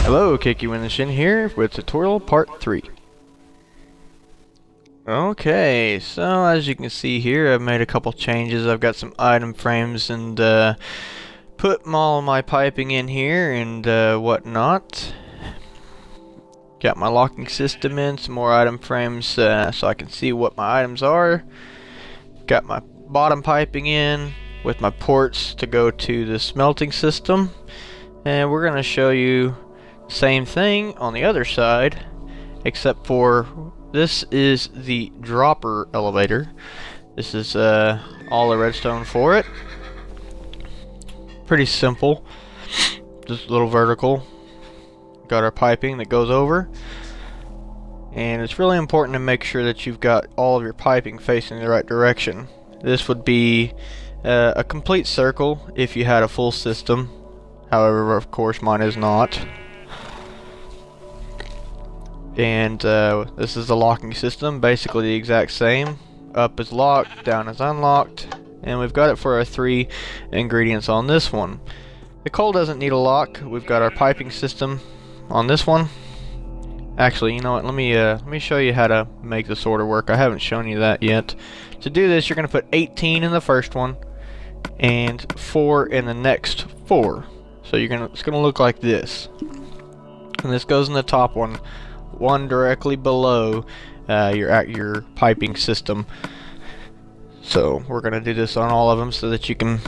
Hello, Kikiwinishin here with tutorial part 3. Okay, so as you can see here, I've made a couple changes. I've got some item frames and put all my piping in here and whatnot. Got my locking system in, some more item frames so I can see what my items are. Got my bottom piping in with my ports to go to the smelting system. And we're going to show you the same thing on the other side, except for this is the dropper elevator. This is all the redstone for it. Pretty simple. Just a little vertical. Got our piping that goes over. And it's really important to make sure that you've got all of your piping facing the right direction. This would be a complete circle if you had a full system. However, of course, mine is not. And this is the locking system, basically the exact same. Up is locked, down is unlocked, and we've got it for our 3 ingredients on this one. The coal doesn't need a lock. We've got our piping system on this one. Actually, you know what? Let me show you how to make this order work. I haven't shown you that yet. To do this, you're going to put 18 in the first one and 4 in the next 4. So it's going to look like this. And this goes in the top one directly below your piping system. So we're going to do this on all of them so that you can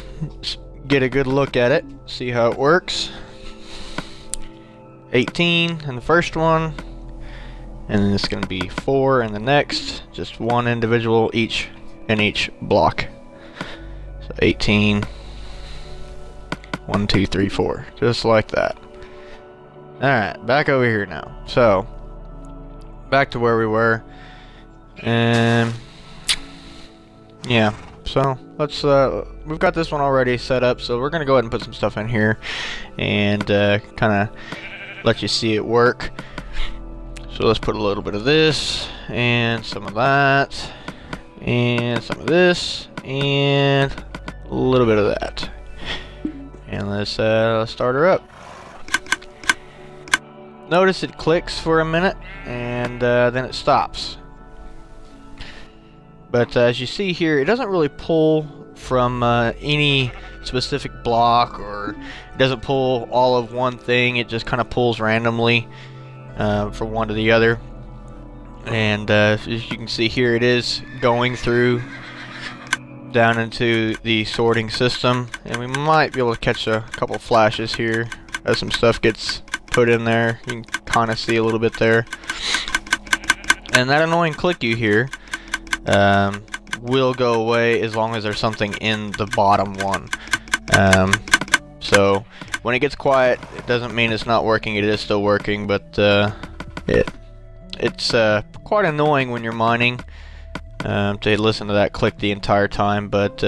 get a good look at it, see how it works. 18 in the first one, and then it's going to be 4 in the next, just one individual each in each block. So 18, 1, 2, 3, 4, just like that. Alright, back over here now. So back to where we were, and yeah, so let's we've got this one already set up, so we're gonna go ahead and put some stuff in here and kind of let you see it work. So let's put a little bit of this and some of that and some of this and a little bit of that, and let's start her up. Notice it clicks for a minute and then it stops. But as you see here, it doesn't really pull from any specific block, or it doesn't pull all of one thing. It just kind of pulls randomly from one to the other. And as you can see here, it is going through down into the sorting system. And we might be able to catch a couple flashes here as some stuff gets put in there. You can kind of see a little bit there, and that annoying click you hear will go away as long as there's something in the bottom one. So when it gets quiet, it doesn't mean it's not working. It is still working, but it's quite annoying when you're mining to listen to that click the entire time. But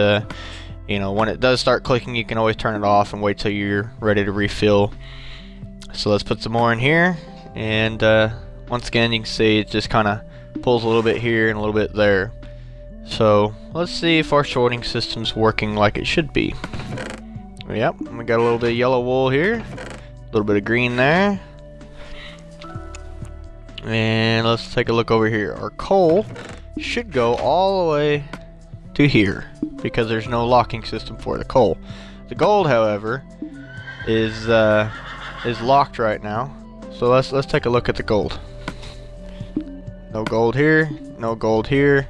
you know, when it does start clicking, you can always turn it off and wait till you're ready to refill. So let's put some more in here, and once again you can see it just kind of pulls a little bit here and a little bit there. So let's see if our sorting system's working like it should be. Yep, we got a little bit of yellow wool here, a little bit of green there, and let's take a look over here. Our coal should go all the way to here because there's no locking system for the coal. The gold, however, is locked right now. So let's take a look at the gold. No gold here, no gold here.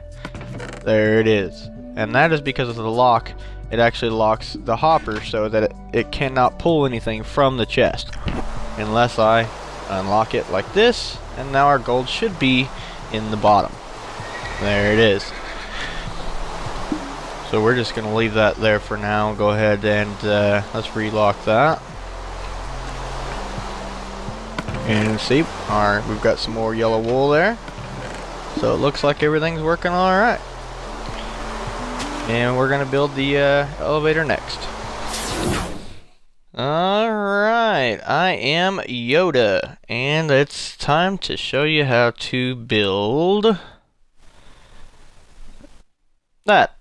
There it is. And that is because of the lock. It actually locks the hopper so that it cannot pull anything from the chest unless I unlock it like this, and now our gold should be in the bottom. There it is. So we're just gonna leave that there for now. Go ahead and let's relock that. And see, alright, we've got some more yellow wool there. So it looks like everything's working alright. And we're going to build the elevator next. Alright, I am Yoda, and it's time to show you how to build that.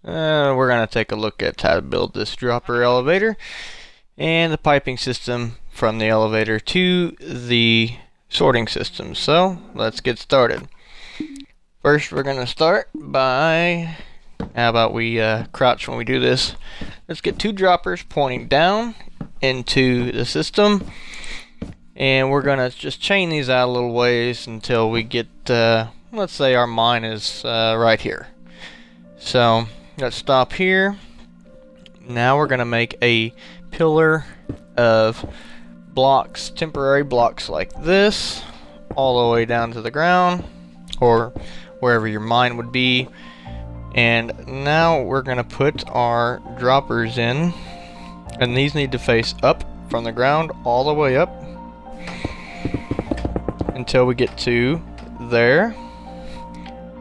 We're going to take a look at how to build this dropper elevator and the piping system from the elevator to the sorting system. So let's get started. First, we're gonna start by, how about we crouch when we do this? Let's get 2 droppers pointing down into the system, and we're gonna just chain these out a little ways until we get, let's say our mine is right here. So let's stop here. Now we're gonna make a pillar of blocks, temporary blocks like this, all the way down to the ground, or wherever your mine would be. And now we're gonna put our droppers in, and these need to face up from the ground all the way up until we get to there.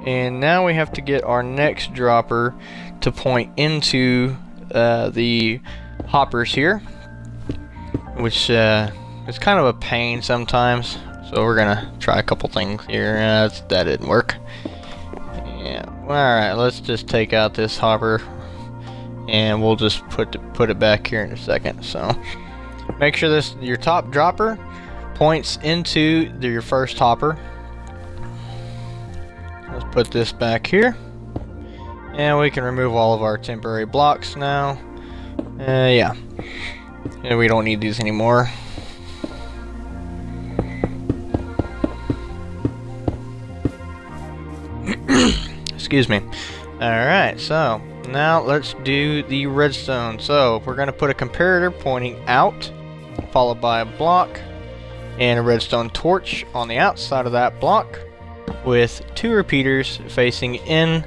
And now we have to get our next dropper to point into the hoppers here, which is kind of a pain sometimes. So we're gonna try a couple things here. That didn't work. Yeah. All right. Let's just take out this hopper, and we'll just put it back here in a second. So make sure your top dropper points into your first hopper. Let's put this back here, and we can remove all of our temporary blocks now. Yeah, we don't need these anymore. Excuse me. Alright, so now let's do the redstone. So we're going to put a comparator pointing out, followed by a block and a redstone torch on the outside of that block, with 2 repeaters facing in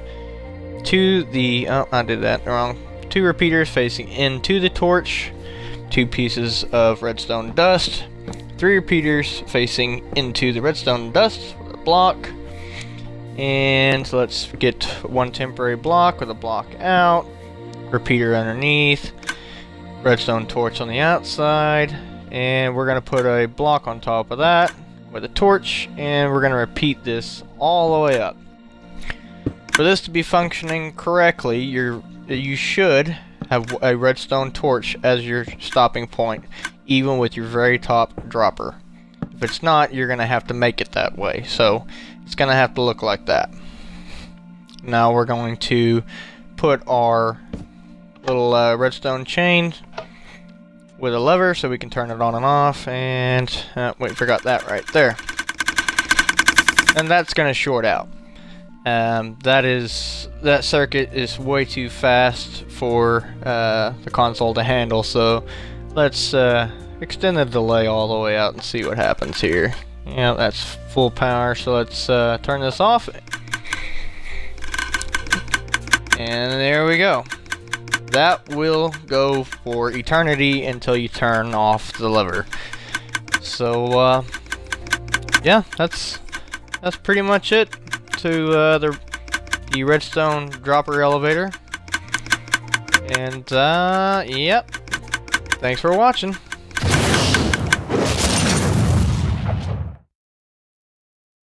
to the, oh, I did that wrong. 2 repeaters facing into the torch, 2 pieces of redstone dust, 3 repeaters facing into the redstone dust with a block. And let's get 1 temporary block with a block out, repeater underneath, redstone torch on the outside, and we're going to put a block on top of that with a torch, and we're going to repeat this all the way up. For this to be functioning correctly, you should have a redstone torch as your stopping point, even with your very top dropper. If it's not, you're going to have to make it that way. So it's going to have to look like that. Now we're going to put our little redstone chain with a lever so we can turn it on and off. And wait, forgot that right there. And that's going to short out. That circuit is way too fast for the console to handle. So let's extend the delay all the way out and see what happens here. Yeah, that's full power, so let's turn this off. And there we go. That will go for eternity until you turn off the lever. So yeah, that's pretty much it to the redstone dropper elevator. And yep, thanks for watching.